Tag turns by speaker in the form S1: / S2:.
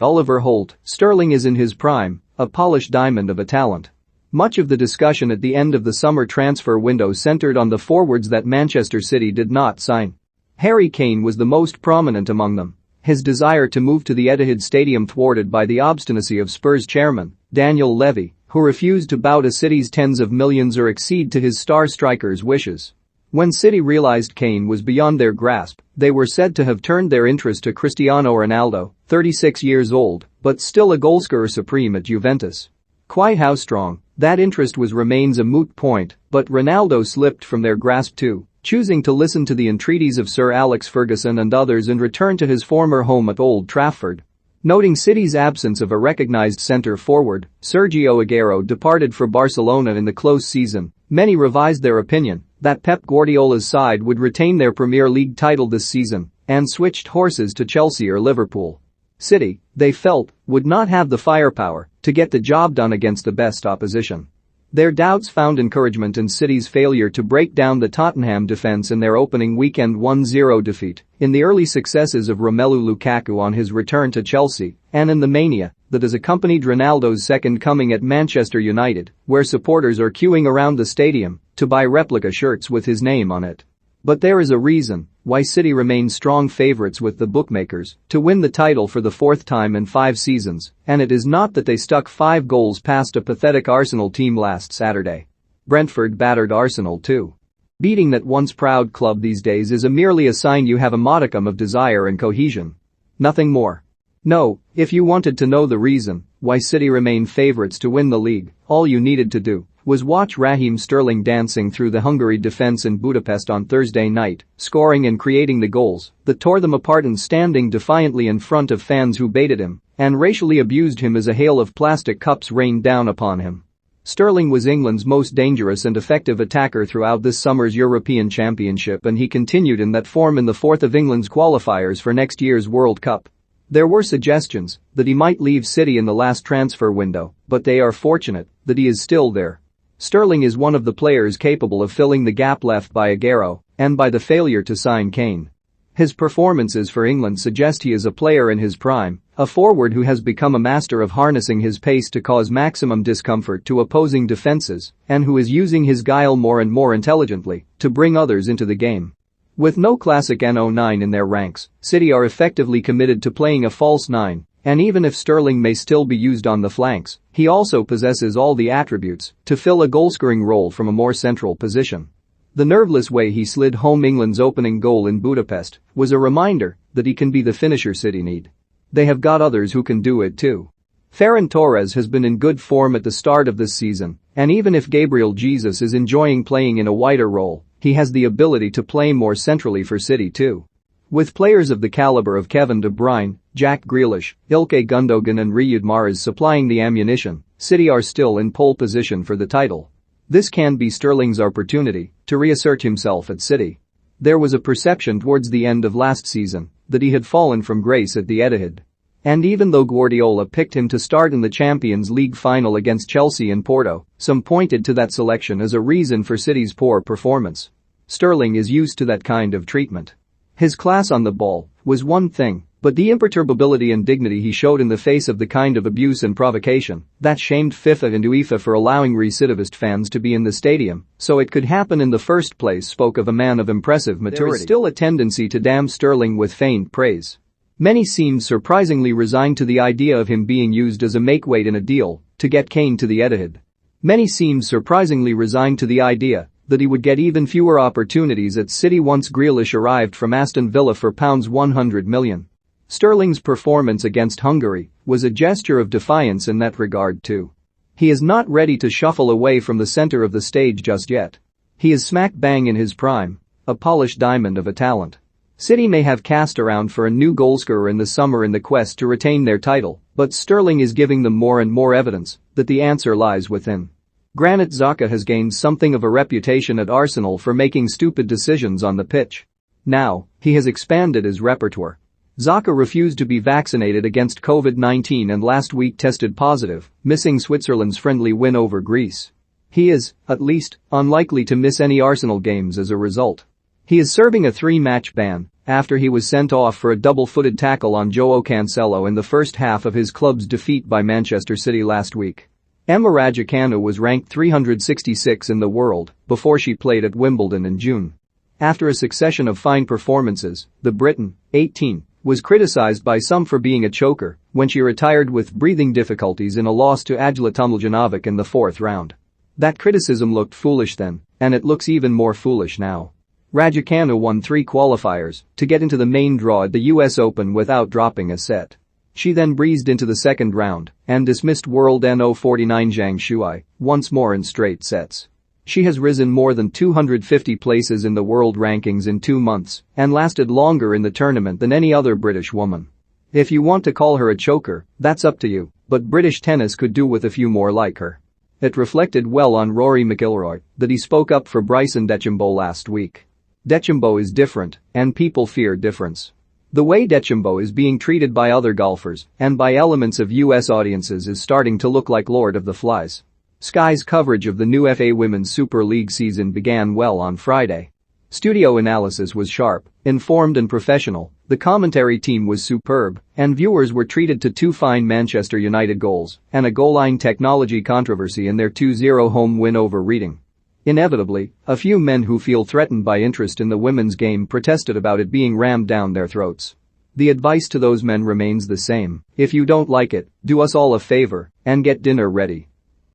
S1: Oliver HOLT, Sterling is in his prime, a polished diamond of a talent. Much of the discussion at the end of the summer transfer window centered on the forwards that Manchester City did not sign. Harry Kane was the most prominent among them. His desire to move to the Etihad Stadium thwarted by the obstinacy of Spurs chairman, Daniel Levy, who refused to bow to City's tens of millions or accede to his star striker's wishes. When City realized Kane was beyond their grasp, they were said to have turned their interest to Cristiano Ronaldo, 36 years old, but still a goalscorer supreme at Juventus. Quite how strong that interest was remains a moot point, but Ronaldo slipped from their grasp too, choosing to listen to the entreaties of Sir Alex Ferguson and others and return to his former home at Old Trafford. Noting City's absence of a recognized centre-forward, Sergio Aguero departed for Barcelona in the close season. Many revised their opinion that Pep Guardiola's side would retain their Premier League title this season and switched horses to Chelsea or Liverpool. City, they felt, would not have the firepower to get the job done against the best opposition. Their doubts found encouragement in City's failure to break down the Tottenham defense in their opening weekend 1-0 defeat, in the early successes of Romelu Lukaku on his return to Chelsea, and in the mania that has accompanied Ronaldo's second coming at Manchester United, where supporters are queuing around the stadium to buy replica shirts with his name on it. But there is a reason why City remain strong favourites with the bookmakers to win the title for the fourth time in 5 seasons, and it is not that they stuck 5 goals past a pathetic Arsenal team last Saturday. Brentford battered Arsenal too. Beating that once proud club these days is merely a sign you have a modicum of desire and cohesion. Nothing more. No, if you wanted to know the reason why City remain favourites to win the league, all you needed to do was watch Raheem Sterling dancing through the Hungary defence in Budapest on Thursday night, scoring and creating the goals that tore them apart and standing defiantly in front of fans who baited him and racially abused him as a hail of plastic cups rained down upon him. Sterling was England's most dangerous and effective attacker throughout this summer's European Championship, and he continued in that form in the fourth of England's qualifiers for next year's World Cup. There were suggestions that he might leave City in the last transfer window, but they are fortunate that he is still there. Sterling is one of the players capable of filling the gap left by Aguero and by the failure to sign Kane. His performances for England suggest he is a player in his prime, a forward who has become a master of harnessing his pace to cause maximum discomfort to opposing defenses and who is using his guile more and more intelligently to bring others into the game. With no classic N09 in their ranks, City are effectively committed to playing a false 9. And even if Sterling may still be used on the flanks, he also possesses all the attributes to fill a goal-scoring role from a more central position. The nerveless way he slid home England's opening goal in Budapest was a reminder that he can be the finisher City need. They have got others who can do it too. Ferran Torres has been in good form at the start of this season, and even if Gabriel Jesus is enjoying playing in a wider role, he has the ability to play more centrally for City too. With players of the caliber of Kevin De Bruyne, Jack Grealish, Ilkay Gundogan and Riyad Mahrez supplying the ammunition, City are still in pole position for the title. This can be Sterling's opportunity to reassert himself at City. There was a perception towards the end of last season that he had fallen from grace at the Etihad. And even though Guardiola picked him to start in the Champions League final against Chelsea and Porto, some pointed to that selection as a reason for City's poor performance. Sterling is used to that kind of treatment. His class on the ball was one thing, but the imperturbability and dignity he showed in the face of the kind of abuse and provocation that shamed FIFA and UEFA for allowing recidivist fans to be in the stadium so it could happen in the first place spoke of a man of impressive maturity. There is still a tendency to damn Sterling with faint praise. Many seemed surprisingly resigned to the idea of him being used as a makeweight in a deal to get Kane to the Etihad. Many seemed surprisingly resigned to the idea that he would get even fewer opportunities at City once Grealish arrived from Aston Villa for £100 million. Sterling's performance against Hungary was a gesture of defiance in that regard too. He is not ready to shuffle away from the centre of the stage just yet. He is smack bang in his prime, a polished diamond of a talent. City may have cast around for a new goalscorer in the summer in the quest to retain their title, but Sterling is giving them more and more evidence that the answer lies within. Granit Xhaka has gained something of a reputation at Arsenal for making stupid decisions on the pitch. Now, he has expanded his repertoire. Xhaka refused to be vaccinated against COVID-19 and last week tested positive, missing Switzerland's friendly win over Greece. He is, at least, unlikely to miss any Arsenal games as a result. He is serving a 3-match ban after he was sent off for a double-footed tackle on Joao Cancelo in the first half of his club's defeat by Manchester City last week. Emma Raducanu was ranked 366 in the world before she played at Wimbledon in June. After a succession of fine performances, the Briton, 18, was criticized by some for being a choker when she retired with breathing difficulties in a loss to Ajla Tomljanovic in the fourth round. That criticism looked foolish then, and it looks even more foolish now. Raducanu won 3 qualifiers to get into the main draw at the US Open without dropping a set. She then breezed into the second round and dismissed world No. 49 Zhang Shuai once more in straight sets. She has risen more than 250 places in the world rankings in 2 months and lasted longer in the tournament than any other British woman. If you want to call her a choker, that's up to you, but British tennis could do with a few more like her. It reflected well on Rory McIlroy that he spoke up for Bryson DeChambeau last week. DeChambeau is different, and people fear difference. The way DeChambeau is being treated by other golfers and by elements of US audiences is starting to look like Lord of the Flies. Sky's coverage of the new FA Women's Super League season began well on Friday. Studio analysis was sharp, informed and professional, the commentary team was superb, and viewers were treated to 2 fine Manchester United goals and a goal line technology controversy in their 2-0 home win over Reading. Inevitably, a few men who feel threatened by interest in the women's game protested about it being rammed down their throats. The advice to those men remains the same: if you don't like it, do us all a favor and get dinner ready.